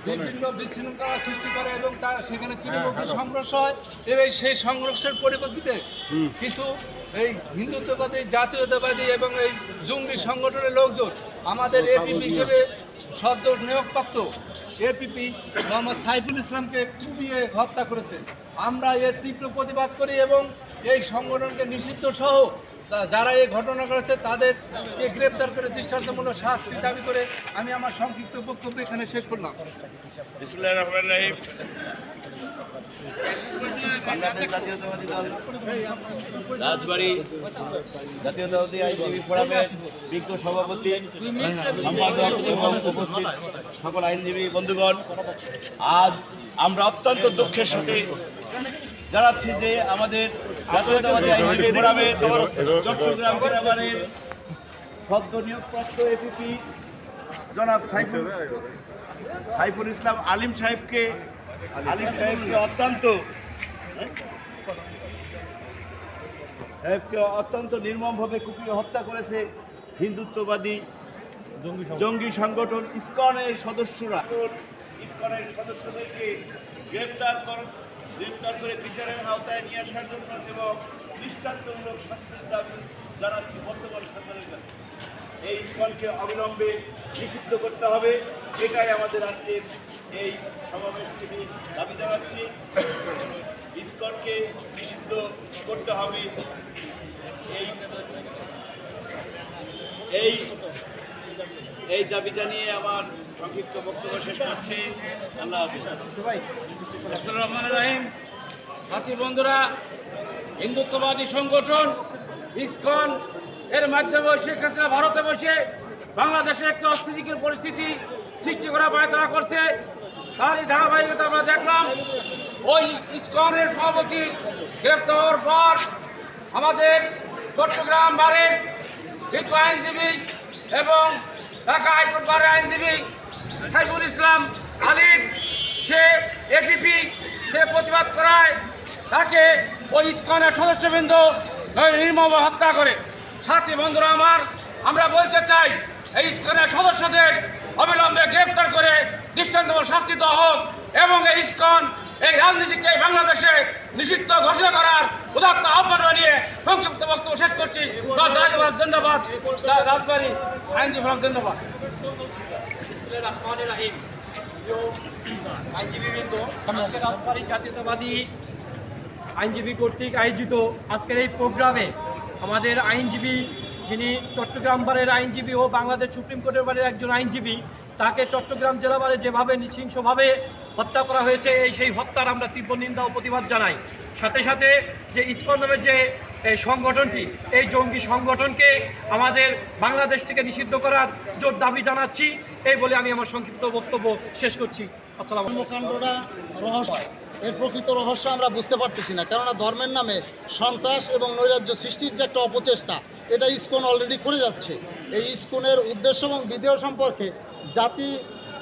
বিভিন্ন বিশৃঙ্খলা সৃষ্টি করে এবং সেখানে তৃণমূল সংঘর্ষ হয় এবং সেই সংঘর্ষের পরিপ্রেক্ষিতে কিছু এই হিন্দুত্ববাদী জাতীয়তাবাদী এবং এই জঙ্গি সংগঠনের লোকজন আমাদের এপিপি হিসেবে সদ্য নিয়োগপ্রাপ্ত এপিপি মোহাম্মদ সাইফুল ইসলামকে কুপিয়ে হত্যা করেছে। আমরা এর তীব্র প্রতিবাদ করি এবং এই সংগঠনকে নিষিদ্ধ সহ যারা এই ঘটনা করেছে তাদেরকে গ্রেপ্তার করে দৃষ্টান্তমূলক শাস্তি দাবি করে আমি আমার সংক্ষিপ্ত বক্তব্য এখানে শেষ করলাম। বিসমিল্লাহির রহমানির রহিম। রাজবাড়ী জাতীয়তাবাদী আইনজীবী ফোরামের বিজ্ঞ সভাপতি উপস্থিত সকল আইনজীবী বন্ধুগণ, আজ আমরা অত্যন্ত দুঃখের সাথে জানাচ্ছি যে আমাদের জাতীয়তাবাদী আইনজীবী ফোরামের চট্টগ্রাম বিভাগের সদ্য নিয়োগপ্রাপ্ত এপিপি জনাব সাইফুল ইসলাম আলিম সাহেবকে অত্যন্ত নির্মমভাবে কুপিয়ে হত্যা করেছে হিন্দুত্ববাদী জঙ্গি সংগঠন ইসকনের সদস্যরা। ইসকনের সদস্যদেরকে গ্রেপ্তার করে বিচারের আওতায় নিয়ে আসার জন্য এবং দৃষ্টান্তমূলক শাস্তির দাবি জানাচ্ছি বর্তমান সরকারের কাছে। এই ইসকনকে অবিলম্বে নিষিদ্ধ করতে হবে, এটাই আমাদের আজকের এই সমাবেশ থেকে দাবি জানাচ্ছি। ইসকনকে নিষিদ্ধ করতে হবে, এই দাবি জানিয়ে আমার সংক্ষিপ্ত বক্তব্য শেষ করছি। আল্লাহ হাফেজ। বিসমিল্লাহির রহমানির রহিম। সাথী বন্ধুরা, হিন্দুত্ববাদী সংগঠন ইসকন এর মাধ্যমে শেখ হাসিনা ভারতে বসে বাংলাদেশে একটা অস্থিতিশীল পরিস্থিতি সৃষ্টি করার পায়তারা করছে। তারই ধারাবাহিকতা আমরা দেখলাম। ওই ইসকনের সভাপতি গ্রেপ্তার হওয়ার পর আমাদের চট্টগ্রাম বারের বিজ্ঞ আইনজীবী এবং ঢাকা হাইকোর্ট বারের আইনজীবী সাইফুল ইসলাম আলিম সে এপিপি সে প্রতিবাদ করায় তাকে ওই ইসকনের সদস্যবৃন্দ নির্মমভাবে হত্যা করে। সাথী বন্ধুরা আমরা বলতে চাই, এই ইসকনের সদস্যদের অবিলম্বে গ্রেপ্তার করে দৃষ্টান্তমূলক শাস্তি দেওয়া হোক এবং এই ইসকন এই রাজনীতিকে বাংলাদেশে নিষিদ্ধ ঘোষণা করার উদাত্ত আহ্বান জানিয়ে সংক্ষিপ্ত বক্তব্য শেষ করছি। ধন্যবাদ। রাজবাড়ী আইনজীবী ফোরাম ধন্যবাদ। আইনজীবীবৃন্দ, আজকে রাজবাড়ী জাতীয়তাবাদী আইনজীবী কর্তৃক আয়োজিত আজকের এই প্রোগ্রামে আমাদের আইনজীবী, যিনি চট্টগ্রাম বারের আইনজীবী ও বাংলাদেশ সুপ্রিম কোর্টের বারের একজন আইনজীবী, তাকে চট্টগ্রাম জেলা বারে যেভাবে নৃশংসভাবে হত্যা করা হয়েছে, সেই হত্যার আমরা তীব্র নিন্দা ও প্রতিবাদ জানাই। সাথে সাথে যে ইসকন নামের যে সংগঠনটি, এই জঙ্গি সংগঠনকে আমাদের বাংলাদেশ থেকে নিষিদ্ধ করার জোর দাবি জানাচ্ছি। এই বলে আমি আমার সংক্ষিপ্ত বক্তব্য শেষ করছি। আসসালামু আলাইকুম। কর্মকাণ্ডটা রহস্য, এর প্রকৃত রহস্য আমরা বুঝতে পারতেছি না, কেননা ধর্মের নামে সন্ত্রাস এবং নৈরাজ্য সৃষ্টির যে একটা অপচেষ্টা, এটা ইসকন অলরেডি করে যাচ্ছে। এই ইসকনের উদ্দেশ্য এবং বিধেয় সম্পর্কে জাতি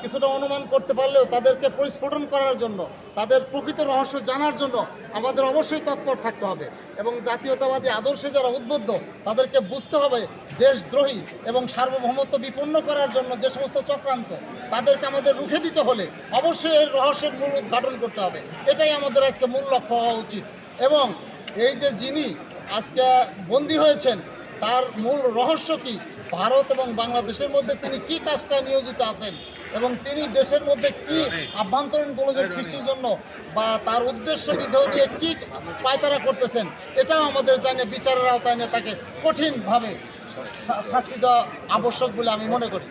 কিছুটা অনুমান করতে পারলেও তাদেরকে পরিস্ফুটন করার জন্য, তাদের প্রকৃত রহস্য জানার জন্য আমাদের অবশ্যই তৎপর থাকতে হবে এবং জাতীয়তাবাদী আদর্শে যারা উদ্বুদ্ধ তাদেরকে বুঝতে হবে দেশদ্রোহী এবং সার্বভৌমত্ব বিপন্ন করার জন্য যে সমস্ত চক্রান্ত, তাদেরকে আমাদের রুখে দিতে হলে অবশ্যই এর রহস্যের মূল উদ্ঘাটন করতে হবে। এটাই আমাদের আজকে মূল লক্ষ্য হওয়া উচিত। এবং এই যে যিনি আজকে বন্দী হয়েছেন, তার মূল রহস্য কি, ভারত এবং বাংলাদেশের মধ্যে তিনি কি কাজটা নিয়োজিত আছেন এবং তিনি দেশের মধ্যে কি আভ্যন্তরীণ গোলযোগ সৃষ্টির জন্য বা তার উদ্দেশ্য বিধেয় দিয়ে কী পায়তারা করতেছেন, এটাও আমাদের জানে বিচারের আওতায় নিয়ে তাকে কঠিনভাবে শাস্তি দেওয়া আবশ্যক বলে আমি মনে করি।